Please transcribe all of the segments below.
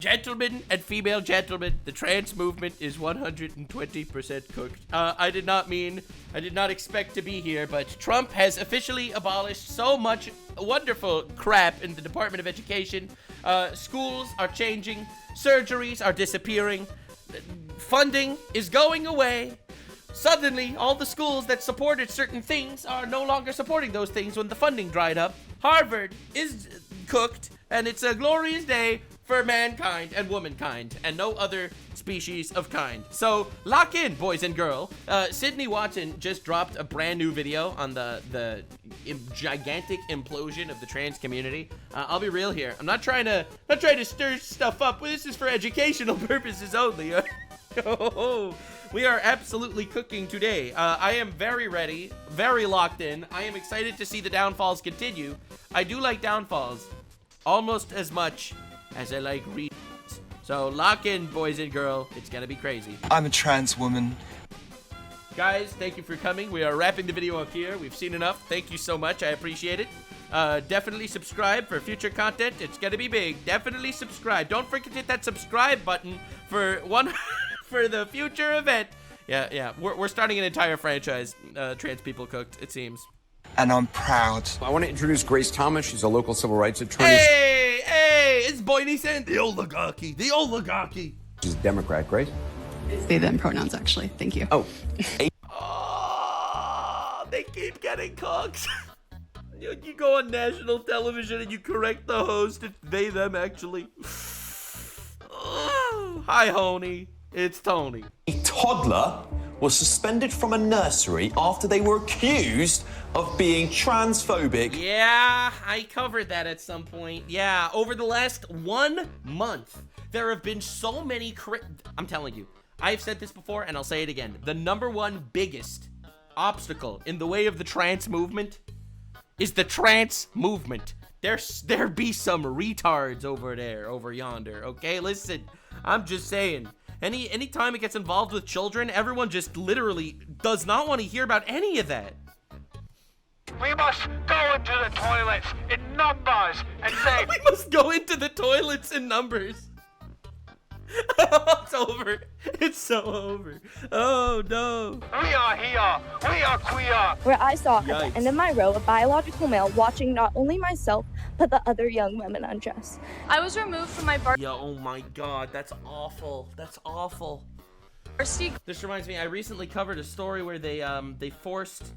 Gentlemen and female gentlemen, the trans movement is 120% cooked. I did not expect to be here, but Trump has officially abolished so much wonderful crap in the Department of Education. Schools are changing, surgeries are disappearing, funding is going away. Suddenly, all the schools that supported certain things are no longer supporting those things when the funding dried up. Harvard is cooked, and it's a glorious day for mankind and womankind and no other species of kind. So lock in, boys and girls. Sydney Watson just dropped a brand new video on the gigantic implosion of the trans community. I'll be real here. I'm not trying to stir stuff up. This is for educational purposes only. We are absolutely cooking today. I am very ready, very locked in. I am excited to see the downfalls continue. I do like downfalls almost as much as I like readings. So lock in, boys and girls. It's gonna be crazy. I'm a trans woman. Guys, thank you for coming. We are wrapping the video up here. We've seen enough. Thank you so much. I appreciate it. Definitely subscribe for future content. It's gonna be big. Definitely subscribe. Don't forget to hit that subscribe button for for the future event. Yeah. We're starting an entire franchise. Trans People Cooked, it seems. And I'm proud. I want to introduce Grace Thomas. She's a local civil rights attorney. Hey, it's Boydie saying the oligarchy. She's a Democrat, Grace. They, them pronouns, actually. Thank you. Oh. Oh, they keep getting cooked. You go on national television and you correct the host. It's they, them, actually. Oh, hi, Honey. It's Tony. A toddler was suspended from a nursery after they were accused of being transphobic. Yeah, I covered that at some point. Yeah, over the last 1 month, there have been so many I'm telling you, I've said this before and I'll say it again. The #1 biggest obstacle in the way of the trans movement is the trans movement. There be some retards over yonder, okay? Listen, I'm just saying. Any time it gets involved with children, everyone just literally does not want to hear about any of that. We must go into the toilets in numbers and say... We must go into the toilets in numbers. It's over. It's so over. Oh, no. We are here. We are queer. Where I saw at the end of my row a biological male watching not only myself, but the other young women undress. I was removed from my Yeah, oh my god, that's awful. That's awful. This reminds me, I recently covered a story where they forced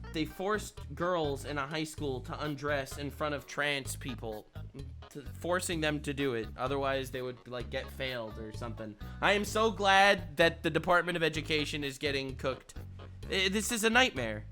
girls in a high school to undress in front of trans people, forcing them to do it. Otherwise, they would like get failed or something. I am so glad that the Department of Education is getting cooked. This is a nightmare.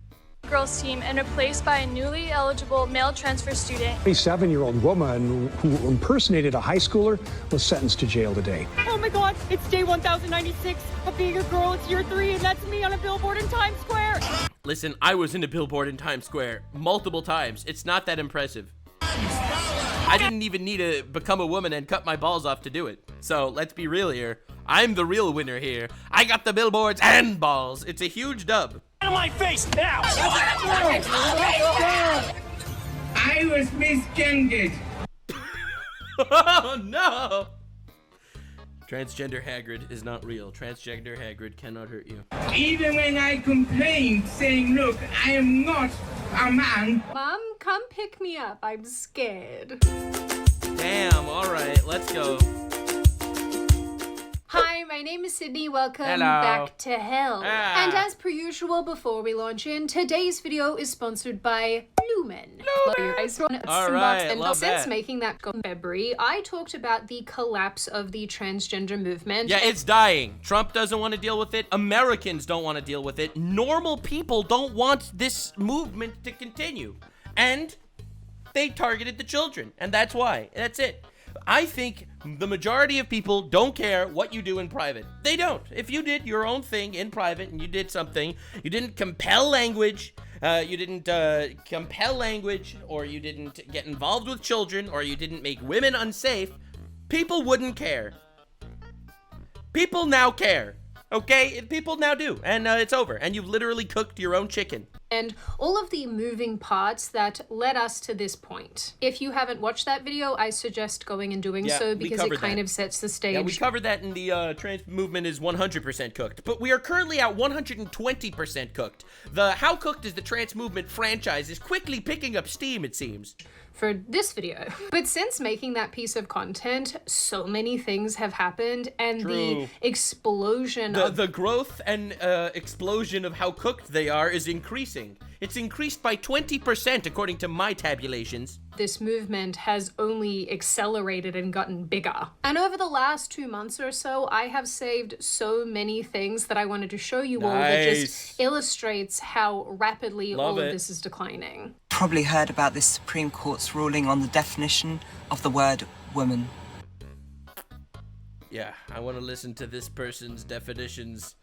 Girls team and replaced by a newly eligible male transfer student. A 7-year-old woman who impersonated a high schooler was sentenced to jail today. Oh my god, it's day 1096 of being a girl. It's year 3 and that's me on a billboard in Times Square. Listen, I was in a billboard in Times Square multiple times. It's not that impressive. I didn't even need to become a woman and cut my balls off to do it. So let's be real here. I'm the real winner here. I got the billboards and balls. It's a huge dub. Out of my face now! I was misgendered. Oh no! Transgender Hagrid is not real. Transgender Hagrid cannot hurt you. Even when I complained, saying, look, I am not a man. Mom, come pick me up. I'm scared. Damn, alright, let's go. Hi, my name is Sydney. Welcome Hello. back to hell. Ah. And as per usual, before we launch in, today's video is sponsored by Lumen. All right, and love since that. making that go in February, I talked about the collapse of the transgender movement. Yeah, it's dying. Trump doesn't want to deal with it. Americans don't want to deal with it. Normal people don't want this movement to continue. And they targeted the children. And that's why. That's it. I think the majority of people don't care what you do in private. They don't. If you did your own thing in private and you did something, you didn't compel language, or you didn't get involved with children, or you didn't make women unsafe, people wouldn't care. People now care. Okay? People now do. And it's over. And you've literally cooked your own chicken. and all of the moving parts that led us to this point. If you haven't watched that video, I suggest going and doing so because it kind of sets the stage. Yeah, we covered that in the trans movement is 100% cooked, but we are currently at 120% cooked. The How Cooked is the Trans Movement franchise is quickly picking up steam, it seems. For this video. But since making that piece of content, so many things have happened, and the explosion the growth and explosion of how cooked they are is increasing. It's increased by 20% according to my tabulations. This movement has only accelerated and gotten bigger. And over the last 2 months or so, I have saved so many things that I wanted to show you all that just illustrates how rapidly all of this is declining. Probably heard about this Supreme Court's ruling on the definition of the word woman. Yeah, I want to listen to this person's definitions.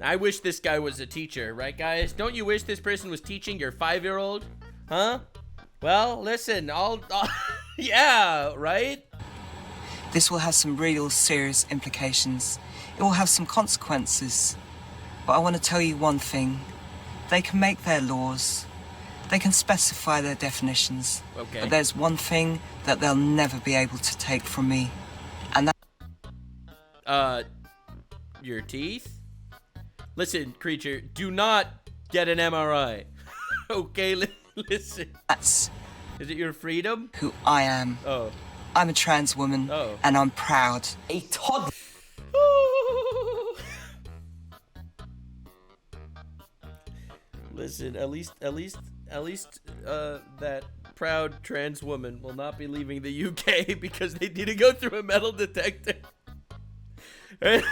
I wish this guy was a teacher, right guys? Don't you wish this person was teaching your 5-year-old? Huh? Well, listen, yeah, right? This will have some real serious implications. It will have some consequences. But I want to tell you one thing. They can make their laws. They can specify their definitions. Okay. But there's one thing that they'll never be able to take from me. And that... Your teeth? Listen, creature, do not get an MRI. Okay, listen. That's... Is it your freedom? Who I am. Oh. I'm a trans woman, and I'm proud. A toddler. Listen, at least that proud trans woman will not be leaving the UK because they need to go through a metal detector.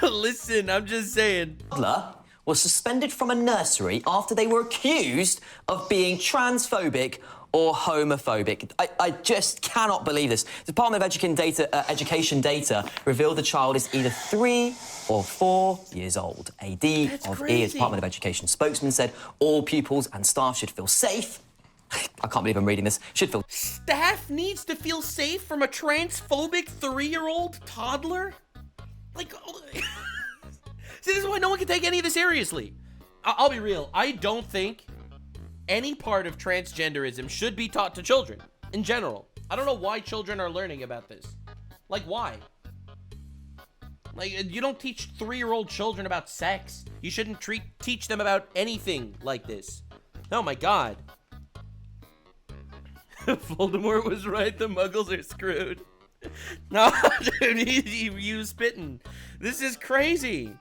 Listen, I'm just saying. Toddler was suspended from a nursery after they were accused of being transphobic or homophobic. I just cannot believe this. The Department of Education data revealed the child is either 3 or 4 years old. That's crazy. Department of Education spokesman said all pupils and staff should feel safe. I can't believe I'm reading this. Should feel... Staff needs to feel safe from a transphobic 3-year-old toddler? Like... See, this is why no one can take any of this seriously. I'll be real. I don't think any part of transgenderism should be taught to children, in general. I don't know why children are learning about this. Like, why? Like, you don't teach 3-year-old children about sex. You shouldn't teach them about anything like this. Oh my god. Voldemort was right, the muggles are screwed. No, dude, you spitting. This is crazy.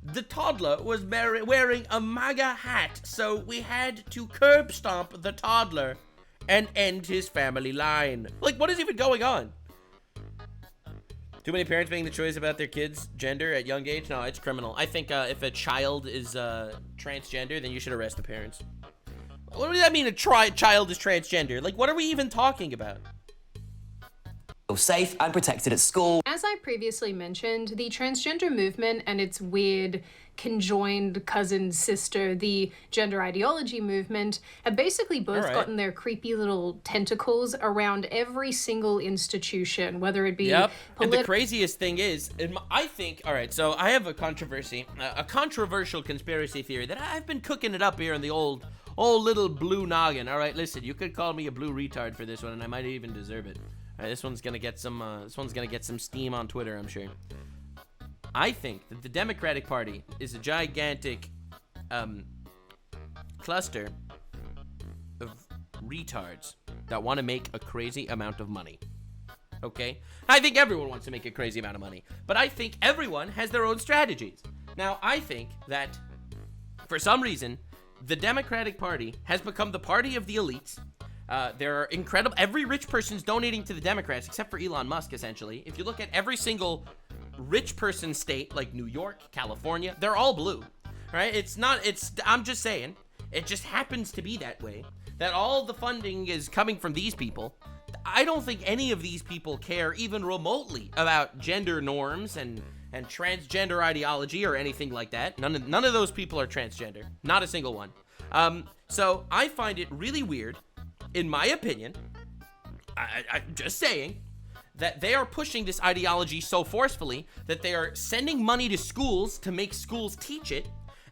The toddler was wearing a MAGA hat, so we had to curb stomp the toddler and end his family line. Like, what is even going on? Too many parents making the choice about their kids' gender at young age? No, it's criminal. I think if a child is transgender, then you should arrest the parents. What does that mean, a child is transgender? Like, what are we even talking about? Safe and protected at school. As I previously mentioned, the transgender movement and its weird conjoined cousin sister, the gender ideology movement, have basically both gotten their creepy little tentacles around every single institution, whether it be and the craziest thing is, I think, all right, so I have a controversial conspiracy theory that I've been cooking it up here in the old little blue noggin. All right, listen, you could call me a blue retard for this one, and I might even deserve it. All right, this one's gonna get some steam on Twitter, I'm sure. I think that the Democratic Party is a gigantic cluster of retards that want to make a crazy amount of money. Okay? I think everyone wants to make a crazy amount of money, but I think everyone has their own strategies. Now, I think that for some reason, the Democratic Party has become the party of the elites. There are every rich person's donating to the Democrats, except for Elon Musk, essentially. If you look at every single rich person state, like New York, California, they're all blue, right? I'm just saying, it just happens to be that way, that all the funding is coming from these people. I don't think any of these people care even remotely about gender norms and transgender ideology or anything like that. None of those people are transgender. Not a single one. So I find it really weird, in my opinion, I'm just saying, that they are pushing this ideology so forcefully that they are sending money to schools to make schools teach it,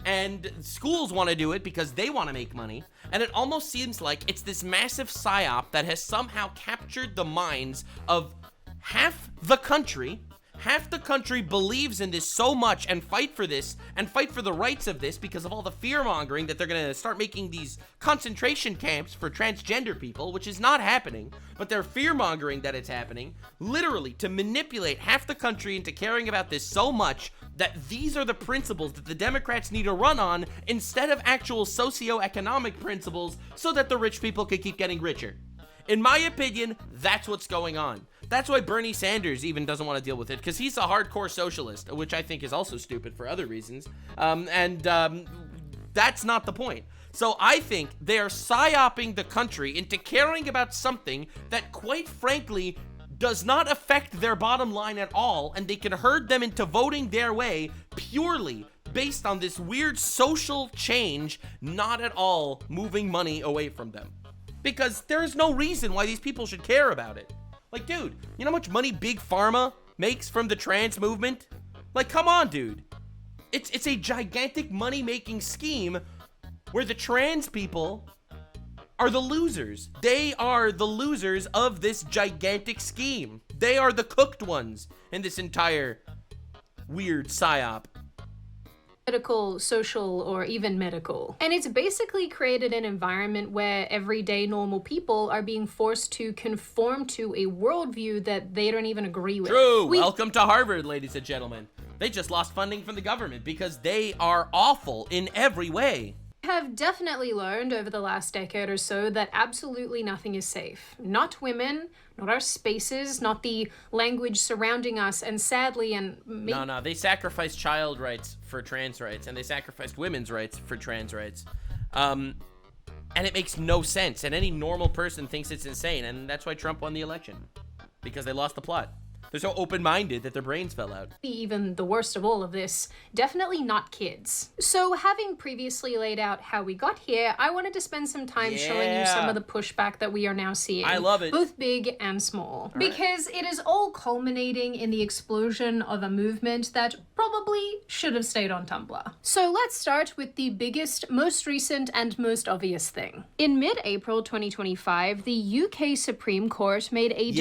and schools want to do it because they want to make money, and it almost seems like it's this massive psyop that has somehow captured the minds of half the country. Half the country believes in this so much and fight for this and fight for the rights of this because of all the fear-mongering that they're going to start making these concentration camps for transgender people, which is not happening, but they're fear-mongering that it's happening, literally to manipulate half the country into caring about this so much that these are the principles that the Democrats need to run on instead of actual socio-economic principles so that the rich people can keep getting richer. In my opinion, that's what's going on. That's why Bernie Sanders even doesn't want to deal with it, because he's a hardcore socialist, which I think is also stupid for other reasons. That's not the point. So I think they are psyoping the country into caring about something that, quite frankly, does not affect their bottom line at all, and they can herd them into voting their way purely based on this weird social change, not at all moving money away from them. Because there's no reason why these people should care about it. Like, dude, you know how much money Big Pharma makes from the trans movement? Like, come on, dude. It's a gigantic money-making scheme where the trans people are the losers. They are the losers of this gigantic scheme. They are the cooked ones in this entire weird psyop. Political, social, or even medical. And it's basically created an environment where everyday normal people are being forced to conform to a worldview that they don't even agree with. True. Welcome to Harvard, ladies and gentlemen. They just lost funding from the government because they are awful in every way. Have definitely learned over the last decade or so that absolutely nothing is safe. Not women, not our spaces, not the language surrounding us, and sadly, No, they sacrificed child rights for trans rights, and they sacrificed women's rights for trans rights. And it makes no sense, and any normal person thinks it's insane, and that's why Trump won the election. Because they lost the plot. They're so open-minded that their brains fell out. Even the worst of all of this, definitely not kids. So having previously laid out how we got here, I wanted to spend some time showing you some of the pushback that we are now seeing. I love it. Both big and small. Because it is all culminating in the explosion of a movement that probably should have stayed on Tumblr. So let's start with the biggest, most recent, and most obvious thing. In mid-April 2025, the UK Supreme Court made a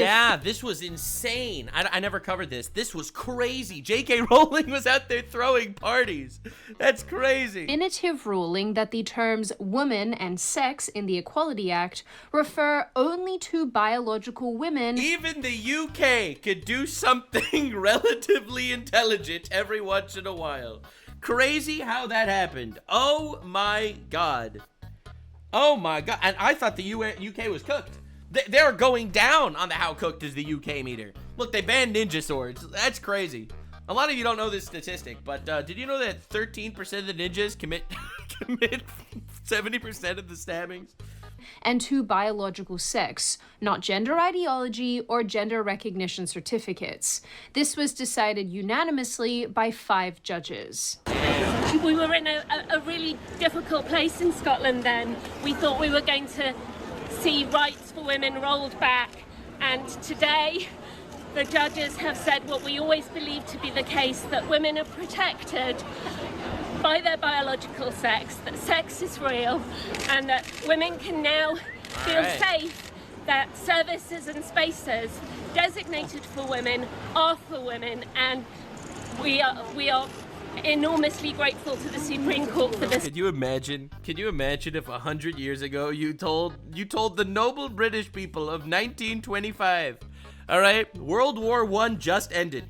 this was insane. I never covered this. This was crazy. J.K. Rowling was out there throwing parties. That's crazy. Definitive ruling that the terms woman and sex in the Equality Act refer only to biological women. Even the UK could do something relatively intelligent every once in a while. Crazy how that happened. Oh my god. Oh my god. And I thought the UK was cooked. They're going down on the how cooked is the UK meter. Look, they banned ninja swords. That's crazy. A lot of you don't know this statistic, but did you know that 13% of the ninjas commit 70% of the stabbings? And to biological sex, not gender ideology or gender recognition certificates. This was decided unanimously by 5 judges. We were in a really difficult place in Scotland then. We thought we were going to see rights for women rolled back, and today the judges have said what we always believed to be the case, that women are protected by their biological sex, that sex is real, and that women can now feel safe that services and spaces designated for women are for women, and we are enormously grateful to the Supreme Court for this. Could you imagine if 100 years ago you told the noble British people of 1925, all right, World War I just ended,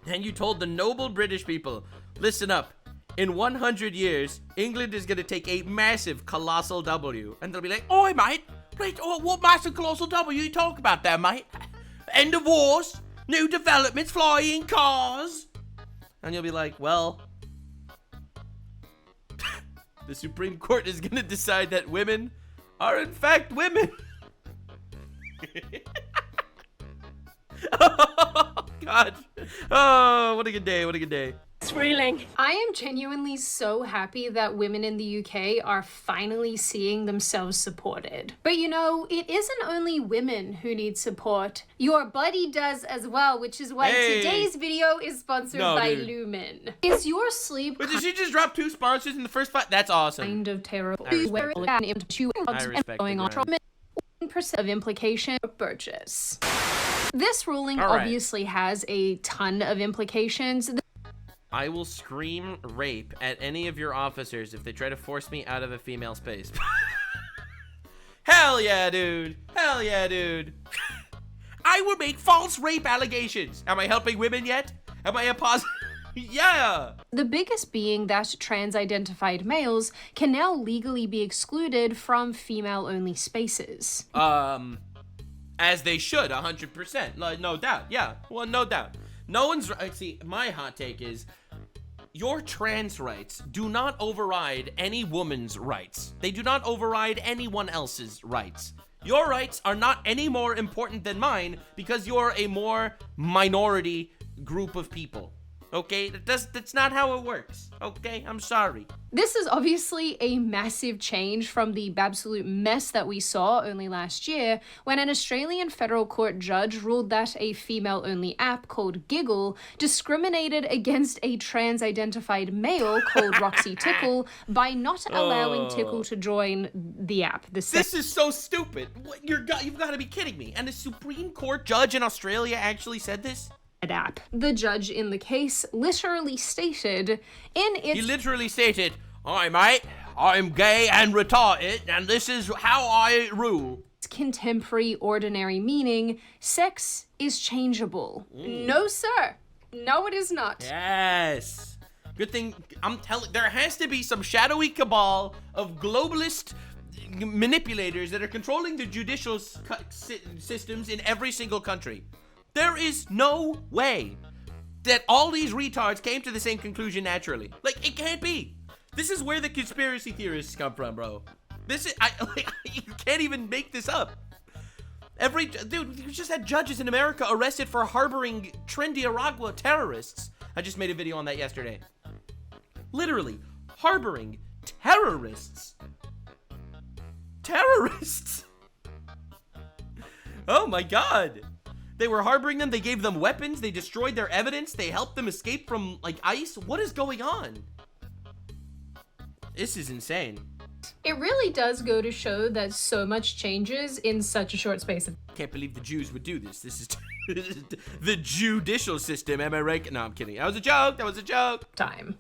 and you told the noble British people, listen up, in 100 years, England is going to take a massive, colossal W, and they'll be like, oi mate, wait, what massive, colossal W you talk about there, mate? End of wars, new developments, flying cars. And you'll be like, well, the Supreme Court is going to decide that women are in fact women. Oh, God. Oh, what a good day. What a good day. ruling. I am genuinely so happy that women in the UK are finally seeing themselves supported. But you know, it isn't only women who need support. Your buddy does as well, which is why today's video is sponsored by Lumen. Is your sleep But did she just drop 2 sponsors in the first 5? That's awesome. kind of terrible? I respect going on the 1% of implication of purchase. This ruling All right. obviously has a ton of implications. I will scream rape at any of your officers if they try to force me out of a female space. Hell yeah, dude. Hell yeah, dude. I will make false rape allegations. Am I helping women yet? Am I a positive? Yeah. The biggest being that trans-identified males can now legally be excluded from female-only spaces. As they should, 100%. Like, no doubt. Yeah. Well, no doubt. No one's... See, my hot take is... Your trans rights do not override any woman's rights. They do not override anyone else's rights. Your rights are not any more important than mine because you're a more minority group of people. Okay? That's not how it works. Okay? I'm sorry. This is obviously a massive change from the absolute mess that we saw only last year when an Australian federal court judge ruled that a female-only app called Giggle discriminated against a trans-identified male called Roxy Tickle by not allowing Tickle to join the app. This is so stupid. What, you've got to be kidding me. And a Supreme Court judge in Australia actually said this? App. The judge in the case literally stated He literally stated, "Hi mate, I'm gay and retarded, and this is how I rule." Contemporary ordinary meaning, sex is changeable. No, sir. No, it is not. Yes. Good thing, I'm telling, there has to be some shadowy cabal of globalist manipulators that are controlling the judicial systems in every single country. There is no way that all these retards came to the same conclusion naturally. Like, it can't be. This is where the conspiracy theorists come from, bro. This is, you can't even make this up. Dude, you just had judges in America arrested for harboring Trinidad terrorists. I just made a video on that yesterday. Literally, harboring terrorists. Terrorists. Oh my God. They were harboring them, they gave them weapons, they destroyed their evidence, they helped them escape from, like, ICE? What is going on? This is insane. It really does go to show that so much changes in such a short space of time. Can't believe the Jews would do this. This is the judicial system, am I right? No, I'm kidding. That was a joke, that was a joke.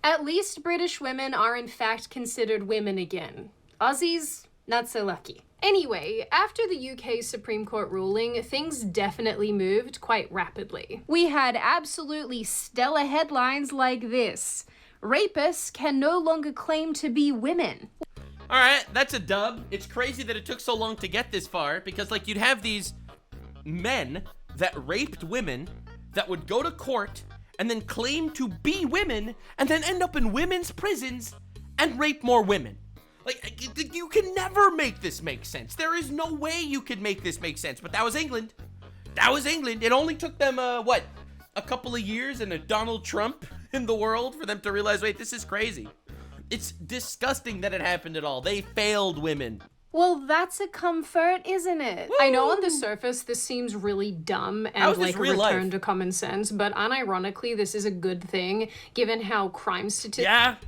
At least British women are in fact considered women again. Aussies, not so lucky. Anyway, after the UK Supreme Court ruling, things definitely moved quite rapidly. We had absolutely stellar headlines like this. Rapists can no longer claim to be women. All right, that's a dub. It's crazy that it took so long to get this far because, like, you'd have these men that raped women that would go to court and then claim to be women and then end up in women's prisons and rape more women. Like, you can never make this make sense. There is no way you could make this make sense. But that was England. That was England. It only took them, what, a couple of years and a Donald Trump in the world for them to realize, wait, this is crazy. It's disgusting that it happened at all. They failed women. Well, that's a comfort, isn't it? Woo! I know on the surface this seems really dumb and like a return to common sense, but unironically, this is a good thing given how crime statistics...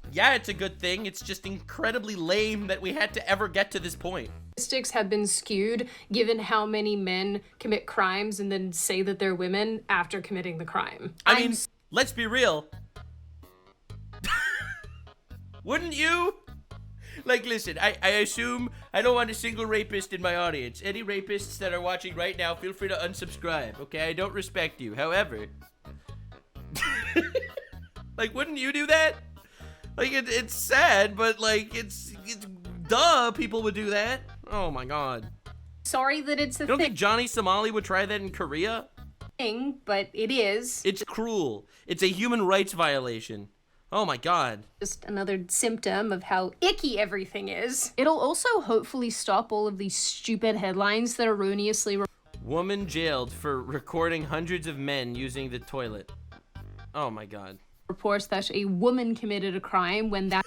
Yeah, it's a good thing. It's just incredibly lame that we had to ever get to this point. Statistics have been skewed given how many men commit crimes and then say that they're women after committing the crime. I mean, let's be real. Wouldn't you? Like, listen, I assume I don't want a single rapist in my audience. Any rapists that are watching right now, feel free to unsubscribe, okay? I don't respect you. However, like, wouldn't you do that? Like, it's sad, but, like, it's duh, people would do that. Oh, my God. Sorry that it's a thing. You don't think Johnny Somali would try that in Korea? But it is. It's cruel. It's a human rights violation. Oh, my God. Just another symptom of how icky everything is. It'll also hopefully stop all of these stupid headlines that erroneously... Woman jailed for recording hundreds of men using the toilet. Oh, my God. reports that a woman committed a crime when that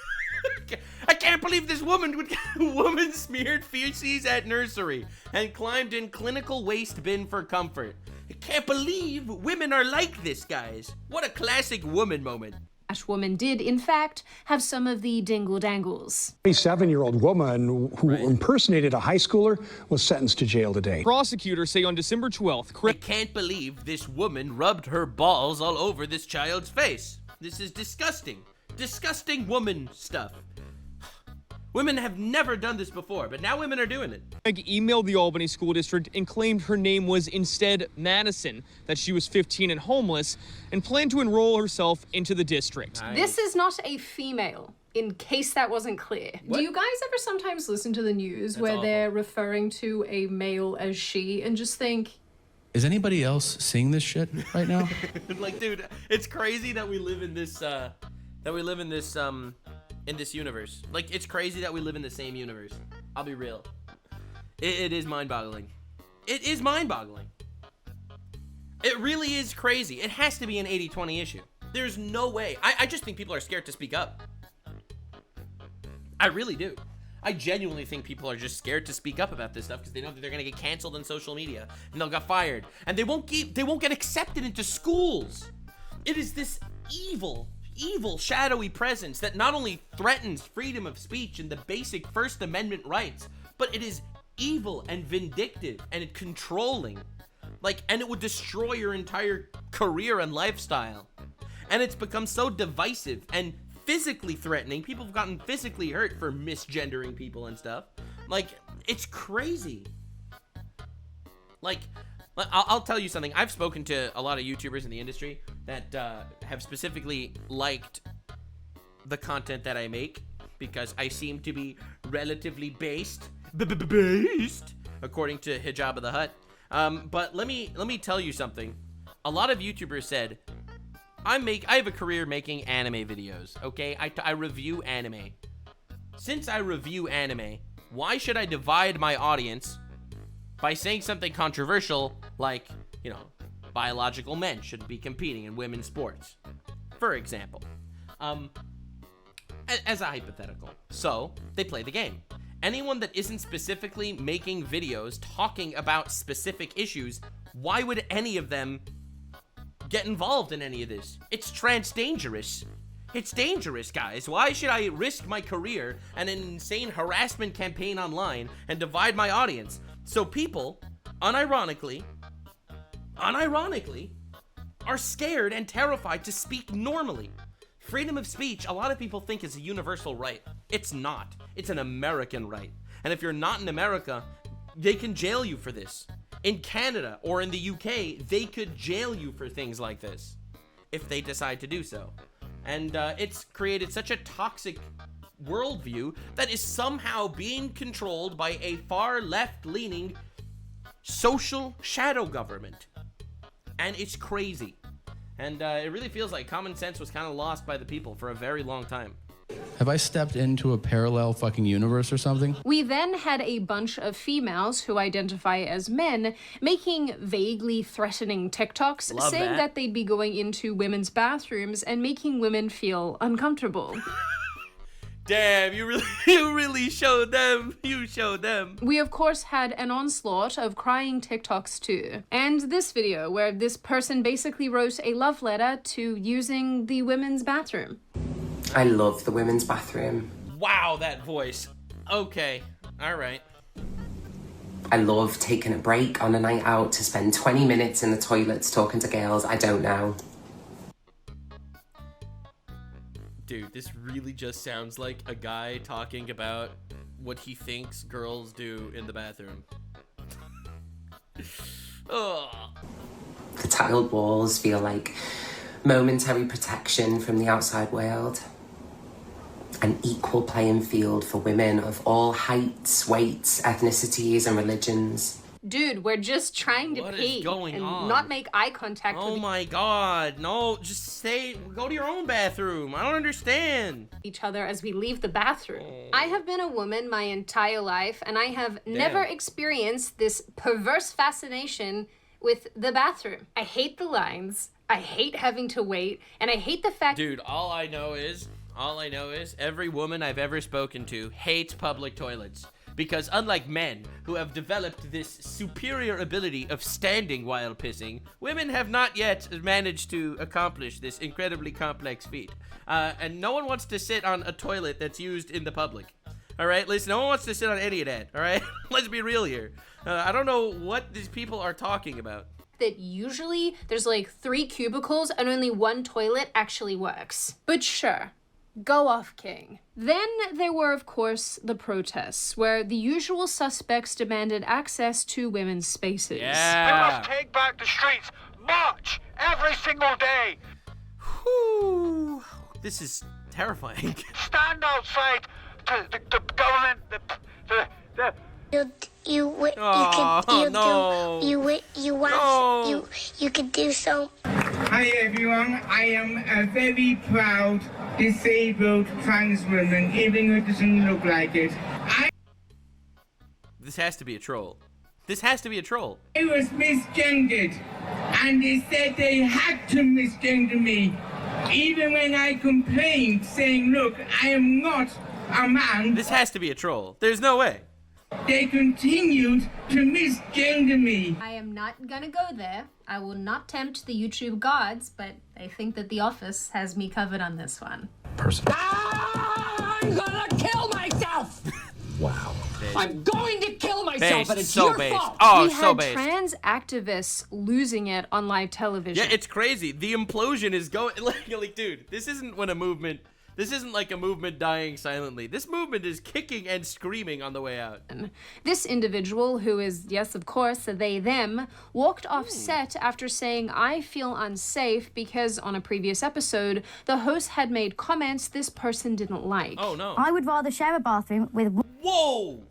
I can't believe this woman smeared feces at nursery and climbed in clinical waste bin for comfort. I can't believe women are like this, guys. What a classic woman moment. That woman did, in fact, have some of the dingle-dangles. A 7-year-old woman who impersonated a high schooler was sentenced to jail today. Prosecutors say on December 12th... I can't believe this woman rubbed her balls all over this child's face. This is disgusting. Disgusting woman stuff. Women have never done this before, but now women are doing it. Meg emailed the Albany School District and claimed her name was instead Madison, that she was 15 and homeless, and planned to enroll herself into the district. Nice. This is not a female, in case that wasn't clear. What? Do you guys ever sometimes listen to the news where awful. They're referring to a male as she and just think, is anybody else seeing this shit right now? Like, dude, it's crazy that we live in this, in this universe. Like, it's crazy that we live in the same universe. I'll be real. It is mind-boggling. It is mind-boggling. It really is crazy. It has to be an 80-20 issue. There's no way. I just think people are scared to speak up. I really do. I genuinely think people are just scared to speak up about this stuff because they know that they're gonna get canceled on social media and they'll get fired and they won't get accepted into schools. It is this evil, shadowy presence that not only threatens freedom of speech and the basic First Amendment rights, but it is evil and vindictive and controlling. Like, and it would destroy your entire career and lifestyle. And it's become so divisive and physically threatening. People have gotten physically hurt for misgendering people and stuff. Like, it's crazy. Like, I'll tell you something. I've spoken to a lot of YouTubers in the industry that have specifically liked the content that I make because I seem to be relatively based, according to Hijab of the Hut. But let me tell you something. A lot of YouTubers said, I have a career making anime videos, okay? I review anime. Since I review anime, why should I divide my audience by saying something controversial like, you know, biological men shouldn't be competing in women's sports, for example, as a hypothetical. So they play the game. Anyone that isn't specifically making videos talking about specific issues, why would any of them get involved in any of this? It's dangerous. It's dangerous, guys. Why should I risk my career and an insane harassment campaign online and divide my audience? So people, unironically, are scared and terrified to speak normally. Freedom of speech, a lot of people think is a universal right. It's not. It's an American right. And if you're not in America, they can jail you for this. In Canada or in the UK, they could jail you for things like this if they decide to do so. And it's created such a toxic worldview that is somehow being controlled by a far left-leaning social shadow government. And it's crazy. And it really feels like common sense was kind of lost by the people for a very long time. Have I stepped into a parallel fucking universe or something? We then had a bunch of females who identify as men making vaguely threatening TikToks saying that they'd be going into women's bathrooms and making women feel uncomfortable. Damn, you really showed them. You showed them. We, of course, had an onslaught of crying TikToks, too. And this video, where this person basically wrote a love letter to using the women's bathroom. I love the women's bathroom. Wow, that voice. Okay, all right. I love taking a break on a night out to spend 20 minutes in the toilets talking to girls I don't know. Dude, this really just sounds like a guy talking about what he thinks girls do in the bathroom. Ugh. The tiled walls feel like momentary protection from the outside world. An equal playing field for women of all heights, weights, ethnicities, and religions. Dude, we're just trying to pee and not make eye contact with my god, no, just go to your own bathroom. I don't understand. Each other as we leave the bathroom. I have been a woman my entire life, and I have never experienced this perverse fascination with the bathroom. I hate the lines. I hate having to wait, and I hate the fact— Dude, all I know is every woman I've ever spoken to hates public toilets. Because unlike men, who have developed this superior ability of standing while pissing, women have not yet managed to accomplish this incredibly complex feat. And no one wants to sit on a toilet that's used in the public. All right, listen, no one wants to sit on any of that, all right? Let's be real here. I don't know what these people are talking about. That usually there's like 3 cubicles and only 1 toilet actually works. But sure. Go off, King. Then there were, of course, the protests, where the usual suspects demanded access to women's spaces. Yeah. We must take back the streets. March every single day. Whew. This is terrifying. Stand outside the government, the you can do so. Hi everyone, I am a very proud disabled trans woman, even though it doesn't look like it. This has to be a troll. This has to be a troll. I was misgendered, and they said they had to misgender me. Even when I complained, saying, look, I am not a man. This has to be a troll. There's no way. They continued to misgender me. I am not gonna go there. I will not tempt the YouTube gods, but I think that The Office has me covered on this one. I'm gonna kill myself! Wow. I'm going to kill myself, but it's so your based. fault! Oh, we so had based. trans activists losing it on live television. Yeah, it's crazy. The implosion is going like dude, this isn't like a movement dying silently. This movement is kicking and screaming on the way out. This individual, who is, yes, of course, a they, them, walked off set after saying, I feel unsafe because on a previous episode, the host had made comments this person didn't like. Oh, no. I would rather share a bathroom with... Whoa!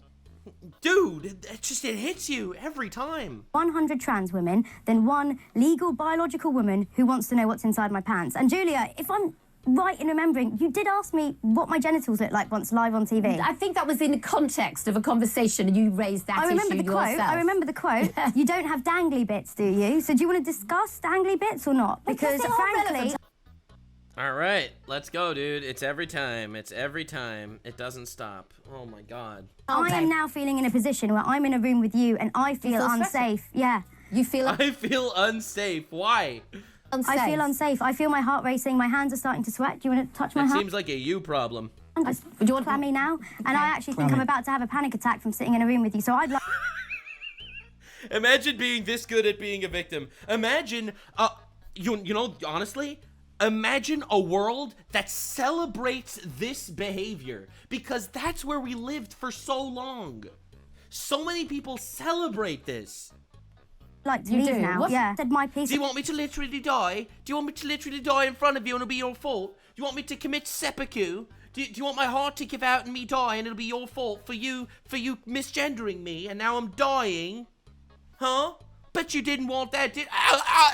Dude, it hits you every time. 100 trans women than one legal biological woman who wants to know what's inside my pants. And Julia, if I'm right in remembering, you did ask me what my genitals look like once live on TV. I think that was in the context of a conversation and you raised that issue yourself. I remember the quote. You don't have dangly bits, do you? So do you want to discuss dangly bits or not? Because frankly... All right, let's go, dude. It's every time. It's every time. It doesn't stop. Oh, my God. I am now feeling in a position where I'm in a room with you and I feel unsafe. Yeah. You feel... I feel unsafe. Why? Unsafe. I feel unsafe. I feel my heart racing. My hands are starting to sweat. Do you want to touch my hand? It seems like a you problem. Do you want to clam me now? Okay. And I actually think I'm about to have a panic attack from sitting in a room with you, so I'd like... Imagine being this good at being a victim. Imagine, you know, honestly, imagine a world that celebrates this behavior, because that's where we lived for so long. So many people celebrate this. Like to leave now. Yeah. Said my piece. Do you want me to literally die? Do you want me to literally die in front of you and it'll be your fault? Do you want me to commit seppuku? Do you want my heart to give out and me die and it'll be your fault for you misgendering me and now I'm dying? Huh? Bet you didn't want that, did?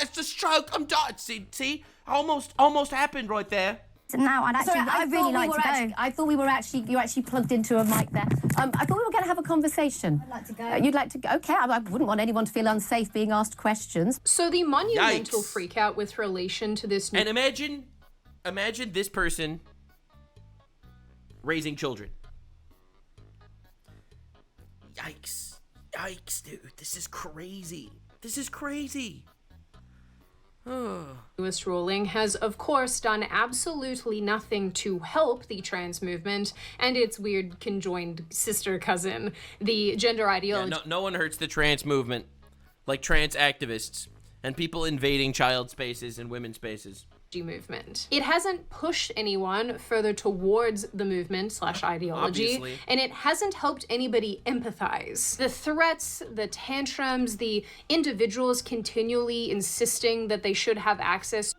It's a stroke. I'm dying. See? Almost happened right there. So now I'd really like to go. I thought you were actually plugged into a mic there. I thought we were going to have a conversation. I'd like to go. You'd like to go? Okay, I wouldn't want anyone to feel unsafe being asked questions. So the monumental freakout with relation to this... And imagine this person raising children. Yikes, dude. This is crazy. Newest ruling has, of course, done absolutely nothing to help the trans movement and its weird conjoined sister cousin, the gender ideology. Yeah, no one hurts the trans movement like trans activists and people invading child spaces and women's spaces. Movement. It hasn't pushed anyone further towards the movement / ideology, obviously. And it hasn't helped anybody empathize. The threats, the tantrums, the individuals continually insisting that they should have access.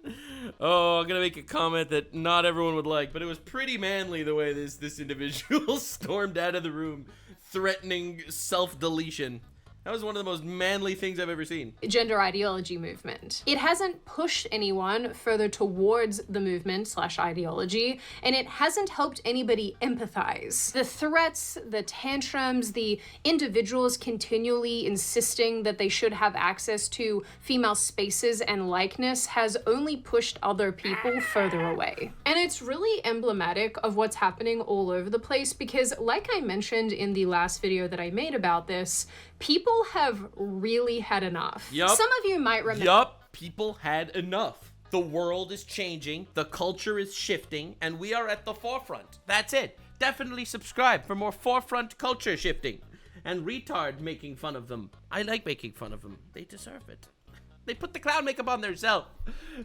Oh, I'm gonna make a comment that not everyone would like, but it was pretty manly the way this individual stormed out of the room, threatening self-deletion. That was one of the most manly things I've ever seen. Gender ideology movement. It hasn't pushed anyone further towards the movement / ideology, and it hasn't helped anybody empathize. The threats, the tantrums, the individuals continually insisting that they should have access to female spaces and likeness has only pushed other people further away. And it's really emblematic of what's happening all over the place because, like I mentioned in the last video that I made about this, people have really had enough. Yup. Some of you might remember. Yup, people had enough. The world is changing, the culture is shifting, and we are at the forefront. That's it. Definitely subscribe for more forefront culture shifting. And retard making fun of them. I like making fun of them. They deserve it. They put the clown makeup on themselves.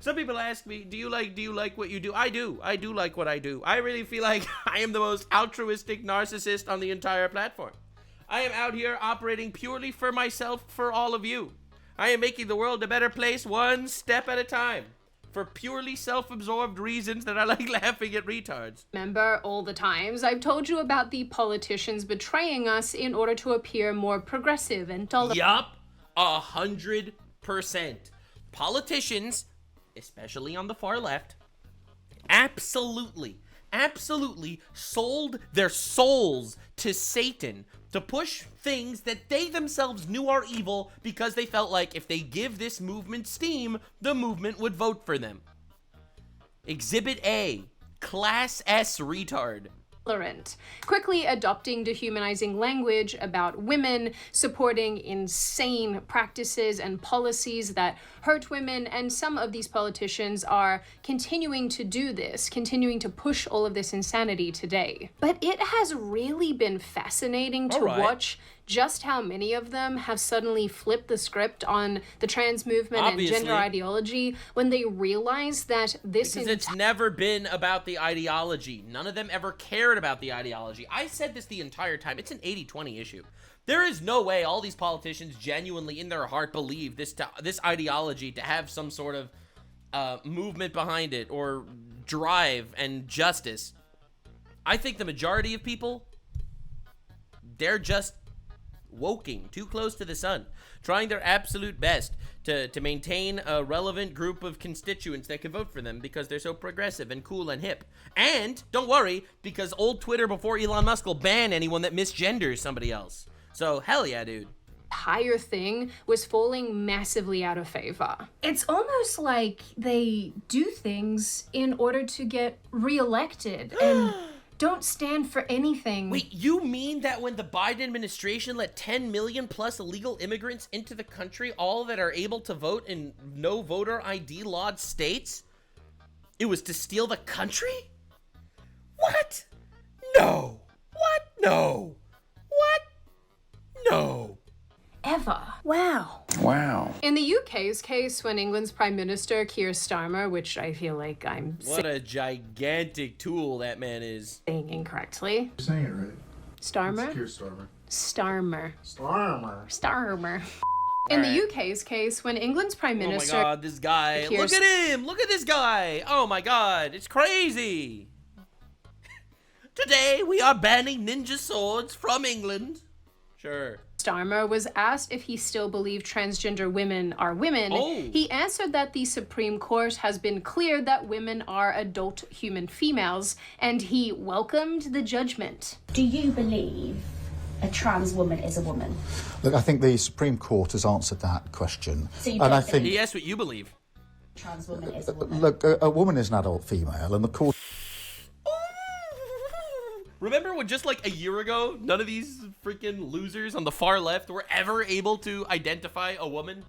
Some people ask me, do you like what you do? I do. I do like what I do. I really feel like I am the most altruistic narcissist on the entire platform. I am out here operating purely for myself, for all of you. I am making the world a better place one step at a time. For purely self-absorbed reasons that I like laughing at retards. Remember all the times I've told you about the politicians betraying us in order to appear more progressive and tolerant. Yup, 100%. Politicians, especially on the far left, absolutely sold their souls to Satan to push things that they themselves knew are evil because they felt like if they give this movement steam, the movement would vote for them. Exhibit A, Class S retard. Quickly adopting dehumanizing language about women, supporting insane practices and policies that hurt women, and some of these politicians are continuing to do this, continuing to push all of this insanity today. But it has really been fascinating to watch just how many of them have suddenly flipped the script on the trans movement and gender ideology when they realize that this is... Because it's never been about the ideology. None of them ever cared about the ideology. I said this the entire time. It's an 80-20 issue. There is no way all these politicians genuinely in their heart believe this ideology to have some sort of movement behind it or drive and justice. I think the majority of people, they're just woking, too close to the sun, trying their absolute best to maintain a relevant group of constituents that can vote for them because they're so progressive and cool and hip. And don't worry, because old Twitter before Elon Musk will ban anyone that misgenders somebody else. So hell yeah, dude. Entire thing was falling massively out of favor. It's almost like they do things in order to get reelected and don't stand for anything. Wait, you mean that when the Biden administration let 10 million plus illegal immigrants into the country, all that are able to vote in no voter ID lawed states, it was to steal the country? What? No. What? No. What? No. Ever. Wow. Wow. In the UK's case, when England's Prime Minister Keir Starmer, which I feel like I'm what a gigantic tool that man is. Saying incorrectly. You're saying it right. Starmer? It's Keir Starmer. Starmer. Starmer. Starmer. In the UK's case, when England's Prime Minister... Oh my god, this guy. Look at him! Look at this guy! Oh my god, it's crazy! Today, we are banning ninja swords from England. Sure. Starmer was asked if he still believed transgender women are women. He answered that the Supreme Court has been clear that women are adult human females, and he welcomed the judgment. Do you believe a trans woman is a woman? Look, I think the Supreme Court has answered that question. So you and don't I think he asked what you believe. Trans woman is a woman. Look, a woman is an adult female, and the court... Remember when just like a year ago, none of these freaking losers on the far left were ever able to identify a woman?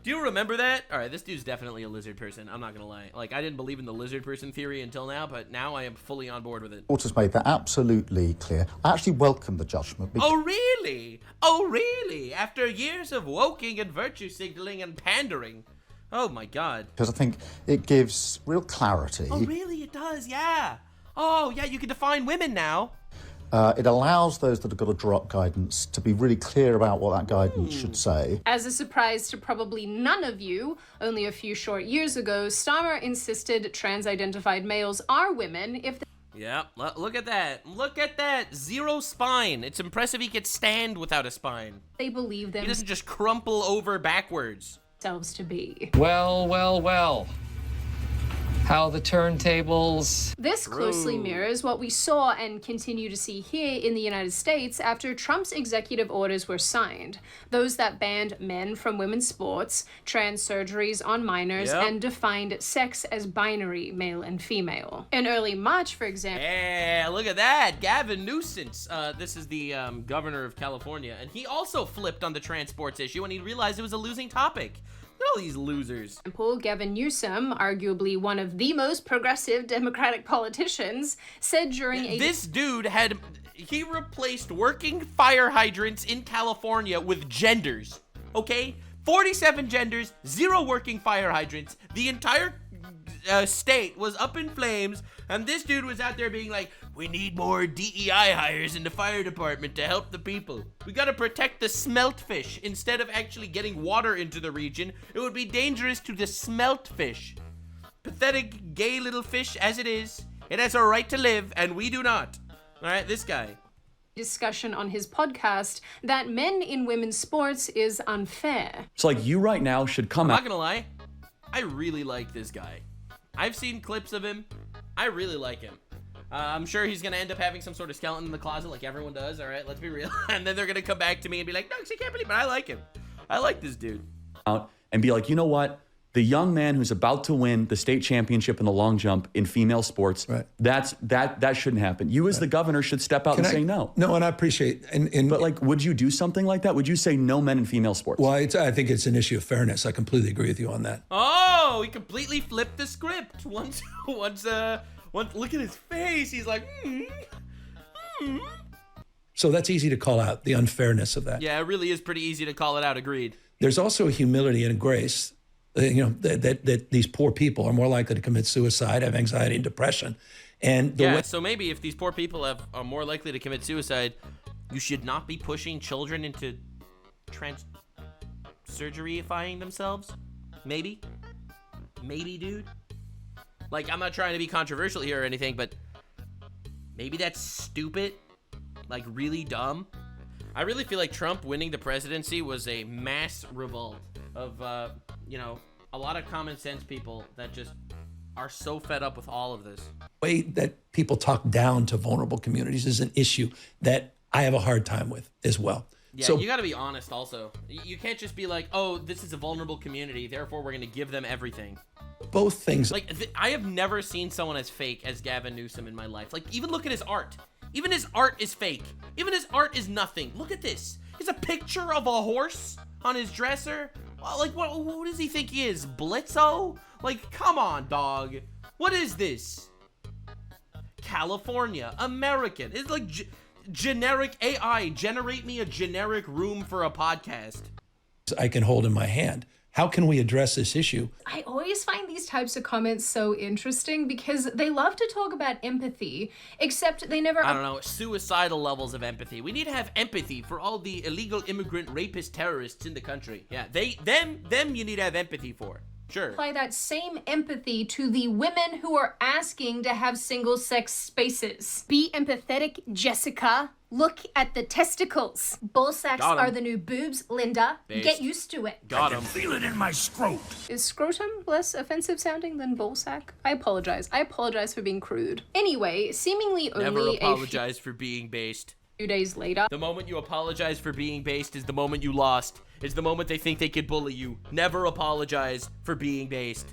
Do you remember that? All right, this dude's definitely a lizard person. I'm not gonna lie. Like, I didn't believe in the lizard person theory until now, but now I am fully on board with it. The court has made that absolutely clear. I actually welcome the judgment. Oh, really? Oh, really? After years of woking and virtue signaling and pandering. Oh, my God. Because I think it gives real clarity. Oh, really? It does, yeah. Oh, yeah, you can define women now. It allows those that have got to draw up guidance to be really clear about what that guidance should say. As a surprise to probably none of you, only a few short years ago, Starmer insisted trans-identified males are women if they... Yeah, look at that. Look at that. 0 spine. It's impressive he could stand without a spine. They believe them. He doesn't just crumple over backwards. Themselves to be. Well. How the turntables... This closely mirrors what we saw and continue to see here in the United States after Trump's executive orders were signed. Those that banned men from women's sports, trans surgeries on minors, and defined sex as binary, male and female. In early March, for example... Yeah, look at that. Gavin Newsom. This is the governor of California. And he also flipped on the transports issue when he realized it was a losing topic. Look at all these losers. Gavin Newsom, arguably one of the most progressive Democratic politicians, said during a... This dude he replaced working fire hydrants in California with genders, okay? 47 genders, 0 working fire hydrants. The entire state was up in flames, and this dude was out there being like, we need more DEI hires in the fire department to help the people. We gotta protect the smelt fish. Instead of actually getting water into the region, it would be dangerous to the smelt fish. Pathetic, gay little fish as it is. It has a right to live, and we do not. All right, this guy. Discussion on his podcast that men in women's sports is unfair. It's like you right now should come out. I'm not gonna lie, I really like this guy. I've seen clips of him. I really like him. I'm sure he's going to end up having some sort of skeleton in the closet like everyone does, all right? Let's be real. And then they're going to come back to me and be like, no, you can't believe it. I like him. I like this dude. Out and be like, you know what? The young man who's about to win the state championship in the long jump in female sports, that shouldn't happen. You as the governor should step out and say no. No, and I appreciate but like, would you do something like that? Would you say no men in female sports? Well, I think it's an issue of fairness. I completely agree with you on that. Oh, he completely flipped the script. Once, look at his face. He's like, So that's easy to call out, the unfairness of that. Yeah, it really is pretty easy to call it out. Agreed. There's also a humility and a grace, that these poor people are more likely to commit suicide, have anxiety and depression. And so maybe if these poor people are more likely to commit suicide, you should not be pushing children into surgeryifying themselves. Maybe, dude. Like, I'm not trying to be controversial here or anything, but maybe that's stupid, like really dumb. I really feel like Trump winning the presidency was a mass revolt of, a lot of common sense people that just are so fed up with all of this. The way that people talk down to vulnerable communities is an issue that I have a hard time with as well. Yeah, so, you got to be honest also. You can't just be like, oh, this is a vulnerable community, therefore we're going to give them everything. Both things. Like, I have never seen someone as fake as Gavin Newsom in my life. Like, even look at his art. Even his art is fake. Even his art is nothing. Look at this. It's a picture of a horse on his dresser. Like, what does he think he is? Blitzo? Like, come on, dog. What is this? California. American. It's like generic AI. Generate me a generic room for a podcast. I can hold in my hand. How can we address this issue? I always find these types of comments so interesting because they love to talk about empathy, except they never... I don't know, suicidal levels of empathy. We need to have empathy for all the illegal immigrant rapist terrorists in the country. Yeah, them you need to have empathy for. Sure. Apply that same empathy to the women who are asking to have single-sex spaces. Be empathetic, Jessica. Look at the testicles. Ball sacks are the new boobs, Linda. Based. Get used to it. Got him. Feel it in my scrot. Is scrotum less offensive sounding than ball sack? I apologize. I apologize for being crude. Anyway, seemingly Never only apologize for being based. Few days later. The moment you apologize for being based is the moment you lost. Is the moment they think they could bully you. Never apologize for being based.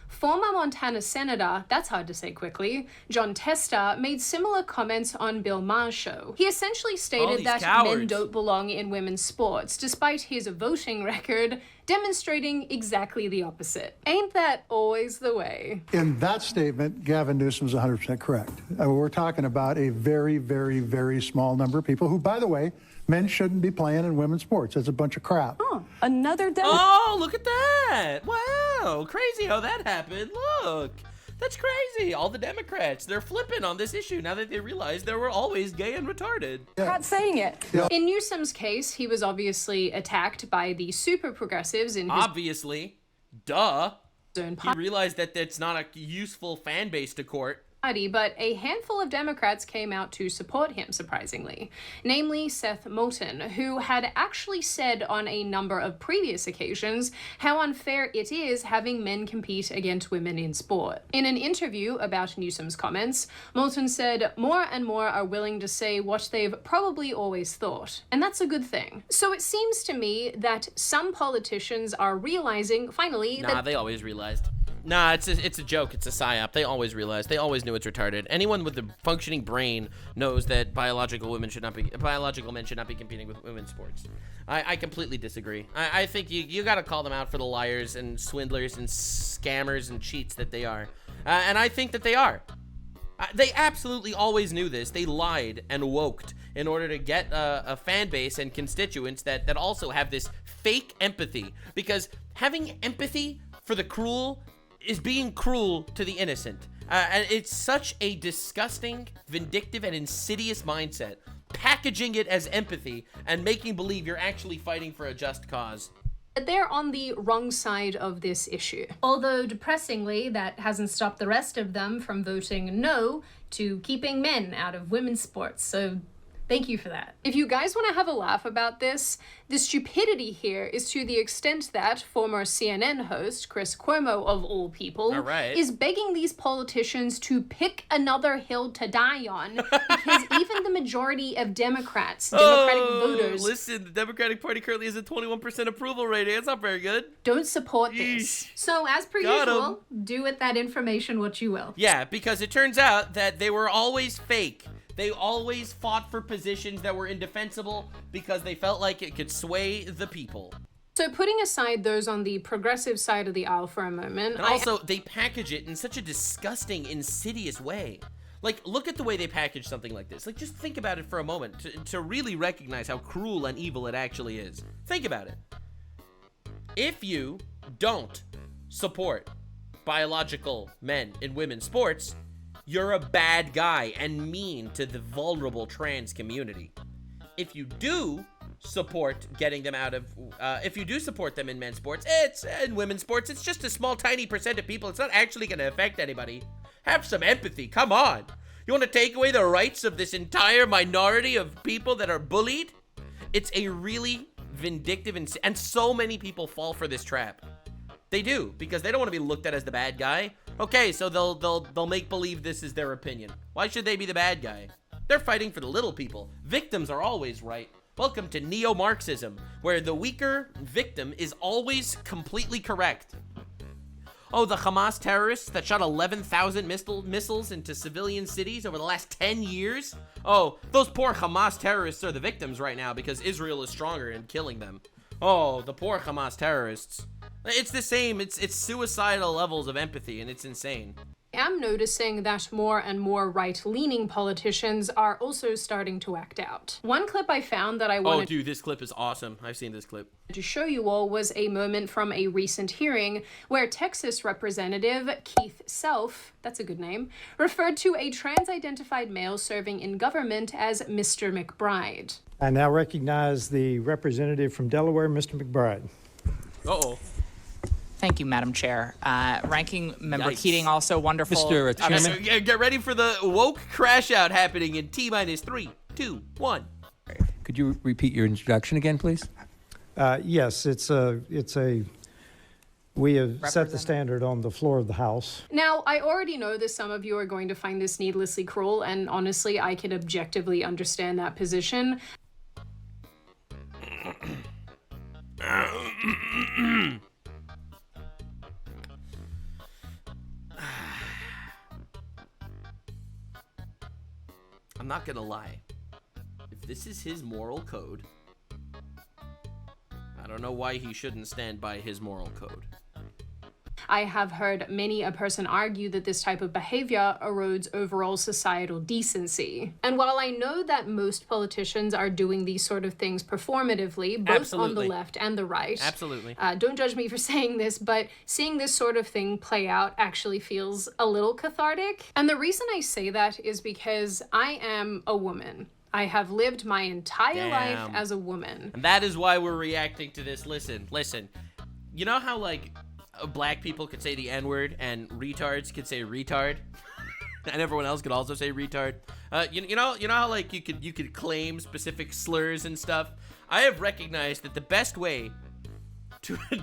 Former Montana Senator, that's hard to say quickly, John Tester, made similar comments on Bill Maher's show. He essentially stated that men don't belong in women's sports, despite his voting record demonstrating exactly the opposite. Ain't that always the way? In that statement, Gavin Newsom is 100% correct. We're talking about a very, very, very small number of people who, by the way, men shouldn't be playing in women's sports. That's a bunch of crap. Oh, another day. Oh, look at that. Wow, crazy how that happened. Look, that's crazy. All the Democrats, they're flipping on this issue now that they realize they were always gay and retarded. Not saying it. Yeah. In Newsom's case, he was obviously attacked by the super progressives in his... Obviously. Duh. He realized that that's not a useful fan base to court. party, but a handful of Democrats came out to support him, surprisingly. Namely, Seth Moulton, who had actually said on a number of previous occasions how unfair it is having men compete against women in sport. In an interview about Newsom's comments, Moulton said more and more are willing to say what they've probably always thought, and that's a good thing. So it seems to me that some politicians are realizing, finally, that... They always realized. Nah, it's a joke. It's a psyop. They always realized. They always knew it's retarded. Anyone with a functioning brain knows that biological men should not be competing with women's sports. I completely disagree. I think you got to call them out for the liars and swindlers and scammers and cheats that they are. And I think that they are. They absolutely always knew this. They lied and woked in order to get a fan base and constituents that also have this fake empathy. Because having empathy for the cruel is being cruel to the innocent. And it's such a disgusting, vindictive, and insidious mindset. Packaging it as empathy and making believe you're actually fighting for a just cause. They're on the wrong side of this issue. Although, depressingly, that hasn't stopped the rest of them from voting no to keeping men out of women's sports. So thank you for that. If you guys want to have a laugh about this, the stupidity here is to the extent that former CNN host Chris Cuomo, of all people, is begging these politicians to pick another hill to die on because even the majority of Democratic voters... Listen, the Democratic Party currently has a 21% approval rating. That's not very good. Don't support this. So, as per usual, do with that information what you will. Yeah, because it turns out that they were always fake. They always fought for positions that were indefensible because they felt like it could sway the people. So putting aside those on the progressive side of the aisle for a moment... And also, they package it in such a disgusting, insidious way. Like, look at the way they package something like this. Like, just think about it for a moment to really recognize how cruel and evil it actually is. Think about it. If you don't support biological men in women's sports, you're a bad guy and mean to the vulnerable trans community. If you do support getting them out of, if you do support them in men's sports, in women's sports, it's just a small, tiny percent of people. It's not actually going to affect anybody. Have some empathy. Come on. You want to take away the rights of this entire minority of people that are bullied? It's a really vindictive, and so many people fall for this trap. They do, because they don't want to be looked at as the bad guy. Okay, so they'll make believe this is their opinion. Why should they be the bad guy? They're fighting for the little people. Victims are always right. Welcome to neo-Marxism, where the weaker victim is always completely correct. Oh, the Hamas terrorists that shot 11,000 missiles into civilian cities over the last 10 years? Oh, those poor Hamas terrorists are the victims right now because Israel is stronger in killing them. Oh, the poor Hamas terrorists. It's the same. It's suicidal levels of empathy, and it's insane. I am noticing that more and more right-leaning politicians are also starting to act out. One clip I found that I wanted... Oh, dude, this clip is awesome. I've seen this clip. ...to show you all was a moment from a recent hearing where Texas Representative Keith Self, that's a good name, referred to a trans-identified male serving in government as Mr. McBride. I now recognize the representative from Delaware, Mr. McBride. Uh-oh. Thank you, Madam Chair. Ranking Member Keating, also wonderful. Mr. Chairman. Get ready for the woke crash out happening in T-minus 3, 2, 1. Could you repeat your introduction again, please? Yes, we have set the standard on the floor of the House. Now, I already know that some of you are going to find this needlessly cruel, and honestly, I can objectively understand that position. I'm not gonna lie. If this is his moral code, I don't know why he shouldn't stand by his moral code. I have heard many a person argue that this type of behavior erodes overall societal decency. And while I know that most politicians are doing these sort of things performatively, both on the left and the right. Absolutely. Don't judge me for saying this, but seeing this sort of thing play out actually feels a little cathartic. And the reason I say that is because I am a woman. I have lived my entire life as a woman. And that is why we're reacting to this. Listen. You know how, like, black people could say the N-word and retards could say retard? And everyone else could also say retard. You know how like you could claim specific slurs and stuff. I have recognized that the best way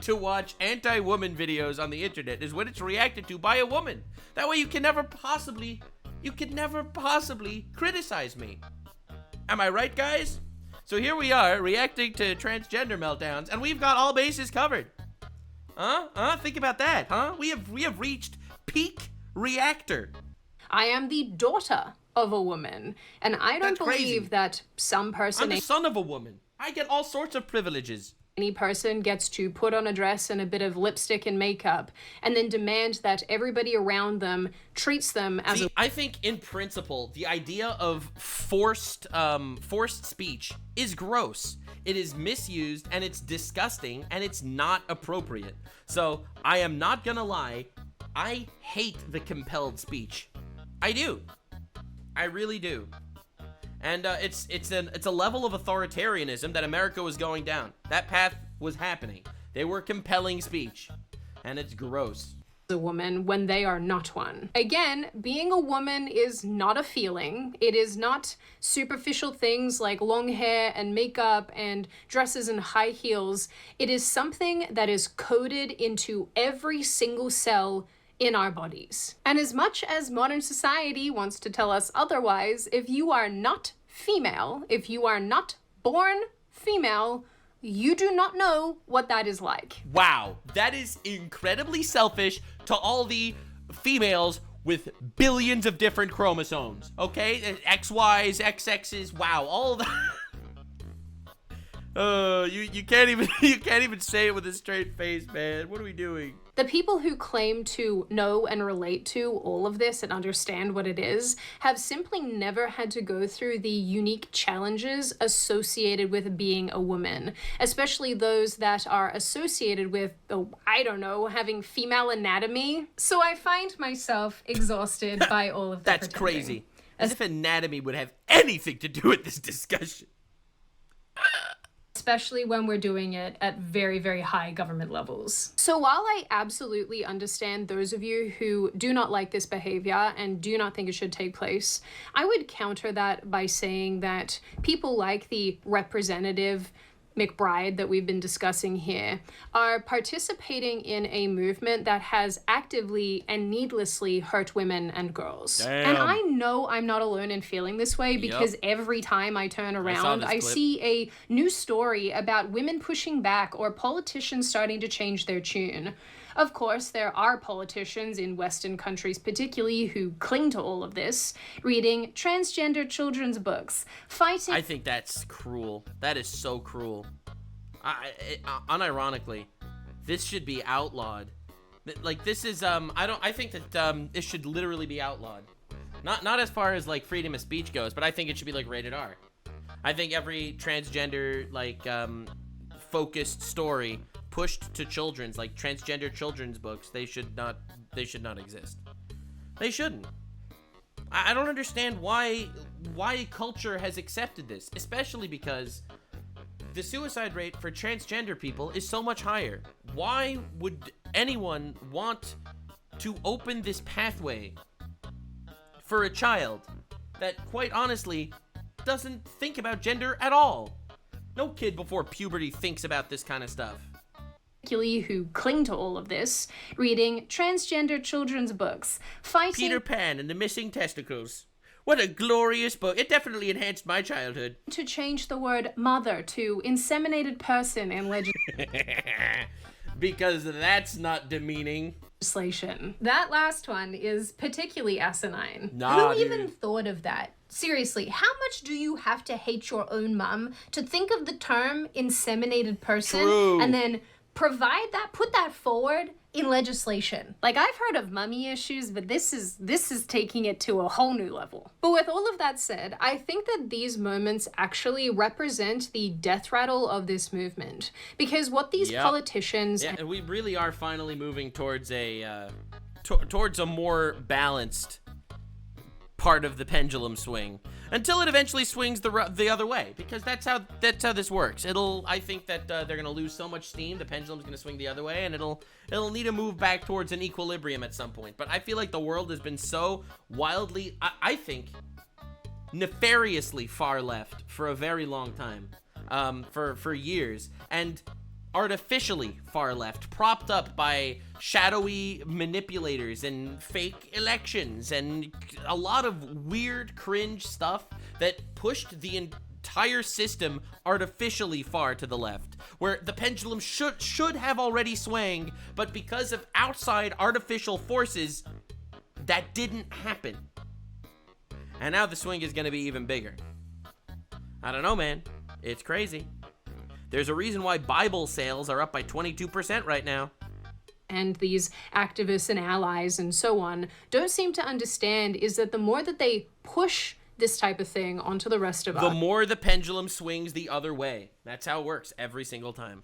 to watch anti-woman videos on the internet is when it's reacted to by a woman. That way you can never possibly criticize me. Am I right, guys? So here we are reacting to transgender meltdowns, and we've got all bases covered. Think about that, huh? We have reached peak reactor. I am the daughter of a woman, and I don't believe that some person... I'm the son of a woman. I get all sorts of privileges. Any person gets to put on a dress and a bit of lipstick and makeup and then demand that everybody around them treats them as I think in principle, the idea of forced speech is gross. It is misused and it's disgusting and it's not appropriate. So I am not gonna lie, I hate the compelled speech. I do. I really do. And it's a level of authoritarianism that America was going down. That path was happening. They were compelling speech, and it's gross. A woman when they are not one. Again, being a woman is not a feeling. It is not superficial things like long hair and makeup and dresses and high heels. It is something that is coded into every single cell in our bodies. And as much as modern society wants to tell us otherwise, if you are not female, if you are not born female, you do not know what that is like. Wow, that is incredibly selfish to all the females with billions of different chromosomes, okay? XYs, XXs, wow, all of that. You can't even say it with a straight face, man. What are we doing? The people who claim to know and relate to all of this and understand what it is have simply never had to go through the unique challenges associated with being a woman, especially those that are associated with, I don't know, having female anatomy. So I find myself exhausted by all of that. That's crazy. As if anatomy would have anything to do with this discussion. Especially when we're doing it at very, very high government levels. So while I absolutely understand those of you who do not like this behavior and do not think it should take place, I would counter that by saying that people like the Representative McBride that we've been discussing here are participating in a movement that has actively and needlessly hurt women and girls. Damn. And I know I'm not alone in feeling this way because every time I turn around, I see a new story about women pushing back or politicians starting to change their tune. Of course, there are politicians in Western countries particularly who cling to all of this, reading transgender children's books, fighting... I think that's cruel. That is so cruel. Unironically, this should be outlawed. Like, this is, I think that, this should literally be outlawed. Not as far as, like, freedom of speech goes, but I think it should be, like, rated R. I think every transgender, like, focused story pushed to children's, like transgender children's books, they should not exist. They shouldn't. I don't understand why culture has accepted this, especially because the suicide rate for transgender people is so much higher. Why would anyone want to open this pathway for a child that, quite honestly, doesn't think about gender at all? No kid before puberty thinks about this kind of stuff. Who cling to all of this, reading transgender children's books, fighting... Peter Pan and the Missing Testicles. What a glorious book. It definitely enhanced my childhood. To change the word mother to inseminated person in because that's not demeaning. Legislation. That last one is particularly asinine. Nah, Who even thought of that? Seriously, how much do you have to hate your own mum to think of the term inseminated person and then put that forward in legislation? Like, I've heard of mummy issues, but this is taking it to a whole new level. But with all of that said, I think that these moments actually represent the death rattle of this movement, because what these politicians... Yeah, we really are finally moving towards a more balanced part of the pendulum swing until it eventually swings the other way, because that's how this works. I think that they're gonna lose so much steam, the pendulum's gonna swing the other way, and it'll need to move back towards an equilibrium at some point. But I feel like the world has been so wildly, I think, nefariously far left for a very long time, for years, and artificially far left, propped up by shadowy manipulators and fake elections and a lot of weird cringe stuff that pushed the entire system artificially far to the left, where the pendulum should have already swung, but because of outside artificial forces, that didn't happen. And now the swing is going to be even bigger. I don't know, man. It's crazy. There's a reason why Bible sales are up by 22% right now. And these activists and allies and so on don't seem to understand is that the more that they push this type of thing onto the rest of us, the more the pendulum swings the other way. That's how it works every single time.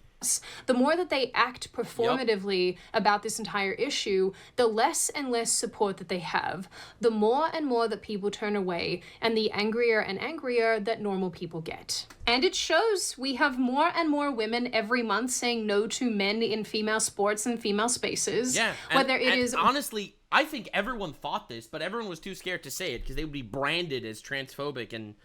The more that they act performatively about this entire issue, the less and less support that they have, the more and more that people turn away, and the angrier and angrier that normal people get. And it shows. We have more and more women every month saying no to men in female sports and female spaces. Yeah, whether it is honestly, I think everyone thought this, but everyone was too scared to say it because they would be branded as transphobic and,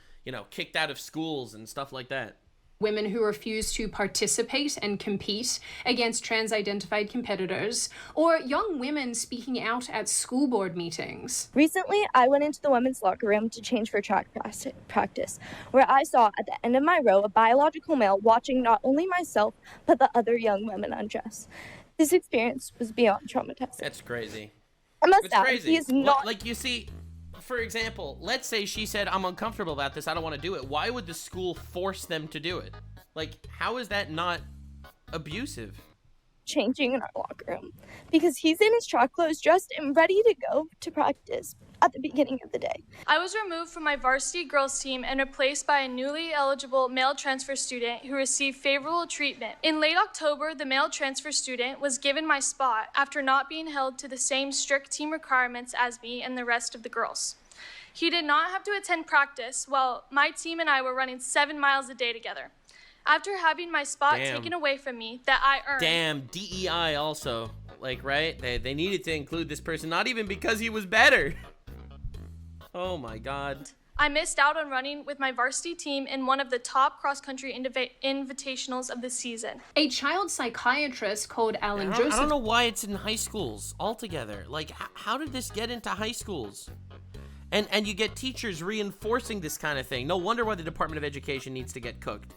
kicked out of schools and stuff like that. Women who refuse to participate and compete against trans-identified competitors, or young women speaking out at school board meetings. Recently, I went into the women's locker room to change for track practice, where I saw at the end of my row a biological male watching not only myself, but the other young women undress. This experience was beyond traumatizing. That's crazy. I must add, crazy. he is not... Like, you see... For example, let's say she said, I'm uncomfortable about this, I don't want to do it. Why would the school force them to do it? Like, how is that not abusive? Changing in our locker room because he's in his track clothes, dressed and ready to go to practice at the beginning of the day. I was removed from my varsity girls team and replaced by a newly eligible male transfer student who received favorable treatment. In late October, the male transfer student was given my spot after not being held to the same strict team requirements as me and the rest of the girls. He did not have to attend practice while my team and I were running 7 miles a day together. After having my spot taken away from me that I earned. Damn, DEI also. Like, right? They needed to include this person, not even because he was better. Oh my God. I missed out on running with my varsity team in one of the top cross-country invitationals of the season. A child psychiatrist called Alan Joseph... I don't know why it's in high schools altogether. Like, how did this get into high schools? And you get teachers reinforcing this kind of thing. No wonder why the Department of Education needs to get cooked.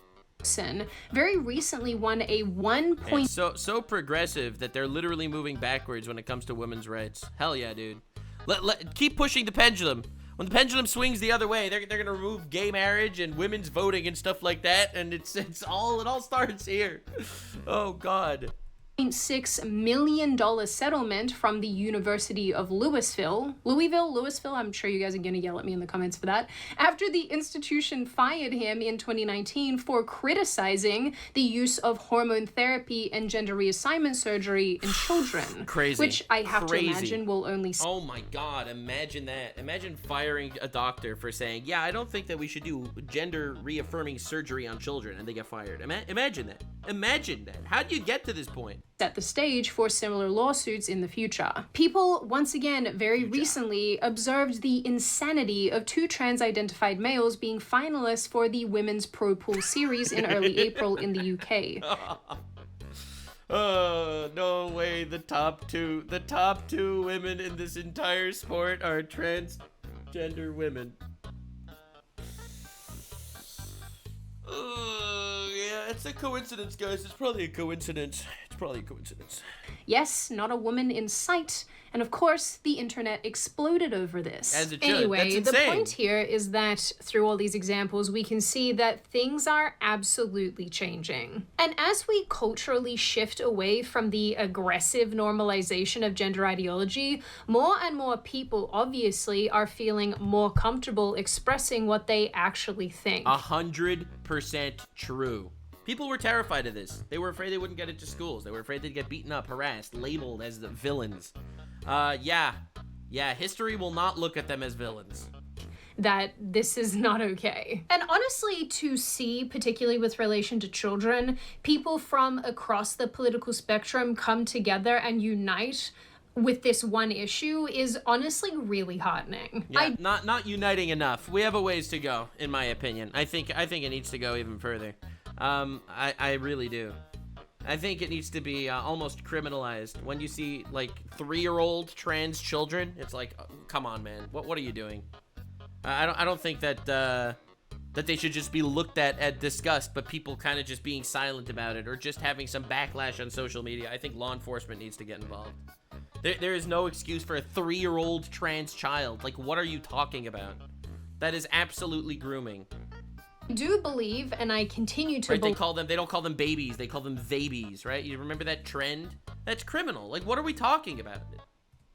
Very recently won a 1 point... So progressive that they're literally moving backwards when it comes to women's rights. Hell yeah, dude. Keep pushing the pendulum. When the pendulum swings the other way, they're gonna remove gay marriage and women's voting and stuff like that, and it all starts here. Oh God. $6 million settlement from the University of Louisville, I'm sure you guys are going to yell at me in the comments for that, after the institution fired him in 2019 for criticizing the use of hormone therapy and gender reassignment surgery in children. Crazy. Which I have to imagine will only... Oh my God, imagine that. Imagine firing a doctor for saying, yeah, I don't think that we should do gender reaffirming surgery on children, and they get fired. Imagine that. Imagine that. How do you get to this point? Set the stage for similar lawsuits in the future. People, once again, very recently observed the insanity of 2 trans-identified males being finalists for the Women's Pro Pool Series in early April in the UK. Oh, no way. The top two women in this entire sport are transgender women. Yeah, it's a coincidence, guys. It's probably a coincidence. Yes, not a woman in sight. And of course, the internet exploded over this. As it should. Anyway, That's the insane. point here is that through all these examples, we can see that things are absolutely changing. And as we culturally shift away from the aggressive normalization of gender ideology, more and more people obviously are feeling more comfortable expressing what they actually think. 100% true. People were terrified of this. They were afraid they wouldn't get into schools. They were afraid they'd get beaten up, harassed, labeled as the villains. Yeah, history will not look at them as villains. that this is not okay. And honestly, to see, particularly with relation to children, people from across the political spectrum come together and unite with this one issue is honestly really heartening. Yeah, not uniting enough. We have a ways to go, in my opinion. I think it needs to go even further. I really do. I think it needs to be almost criminalized. When you see like 3-year-old trans children, it's like, oh, come on, man. What are you doing? I don't think that that they should just be looked at disgust, but people kind of just being silent about it or just having some backlash on social media. I think law enforcement needs to get involved. There is no excuse for a 3-year-old trans child. Like, what are you talking about? That is absolutely grooming. I do believe, and I continue to believe. They don't call them babies. They call them babies, right? You remember that trend? That's criminal. Like, what are we talking about?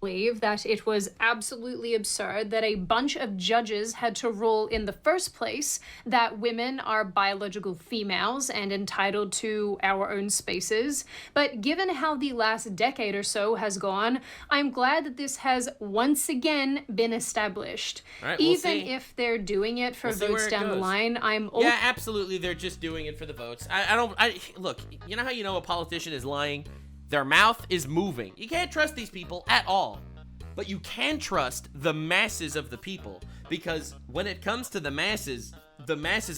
Believe that it was absolutely absurd that a bunch of judges had to rule in the first place that women are biological females and entitled to our own spaces. But given how the last decade or so has gone, I'm glad that this has once again been established. All right, we'll Even see. if they're doing it for votes down the line, yeah, absolutely. They're just doing it for the votes. Look, you know how you know a politician is lying? Their mouth is moving. You can't trust these people at all. But you can trust the masses of the people, because when it comes to the masses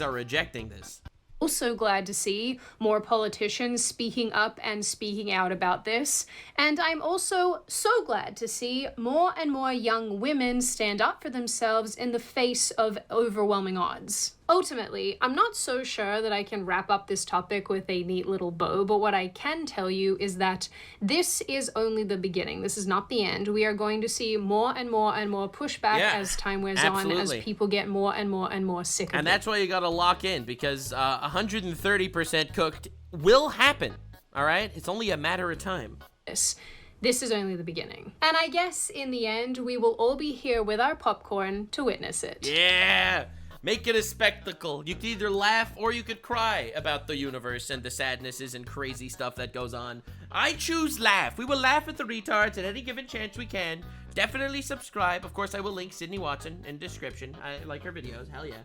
are rejecting this. Also glad to see more politicians speaking up and speaking out about this. And I'm also so glad to see more and more young women stand up for themselves in the face of overwhelming odds. Ultimately, I'm not so sure that I can wrap up this topic with a neat little bow, but what I can tell you is that this is only the beginning. This is not the end. We are going to see more and more and more pushback as time wears on, as people get more and more and more sick of it. And that's why you gotta lock in, because 130% cooked will happen, all right? It's only a matter of time. This is only the beginning. And I guess in the end, we will all be here with our popcorn to witness it. Yeah! Make it a spectacle. You could either laugh or you could cry about the universe and the sadnesses and crazy stuff that goes on. I choose laugh. We will laugh at the retards at any given chance we can. Definitely subscribe. Of course, I will link Sydney Watson in description. I like her videos. Hell yeah.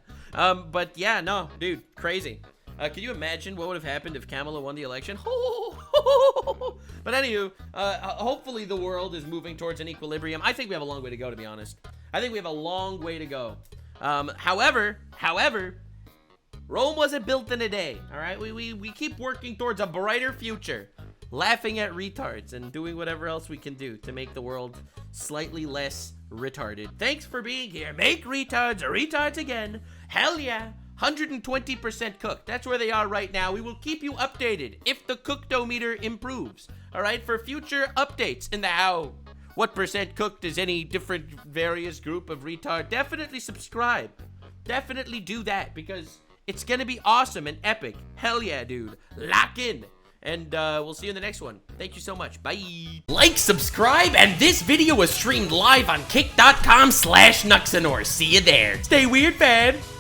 But yeah, no, dude, crazy. Can you imagine what would have happened if Kamala won the election? But anywho, hopefully the world is moving towards an equilibrium. I think we have a long way to go, to be honest. I think we have a long way to go. However, Rome wasn't built in a day, all right? We keep working towards a brighter future, laughing at retards and doing whatever else we can do to make the world slightly less retarded. Thanks for being here. Make retards retards again. Hell yeah. 120% cooked. That's where they are right now. We will keep you updated if the cookdometer improves, all right? For future updates in the how. What percent cooked is any different various group of retard? Definitely subscribe. Definitely do that, because it's gonna be awesome and epic. Hell yeah, dude. Lock in. And we'll see you in the next one. Thank you so much. Bye. Like, subscribe, and this video was streamed live on kick.com/Nuxanor. See you there. Stay weird, man.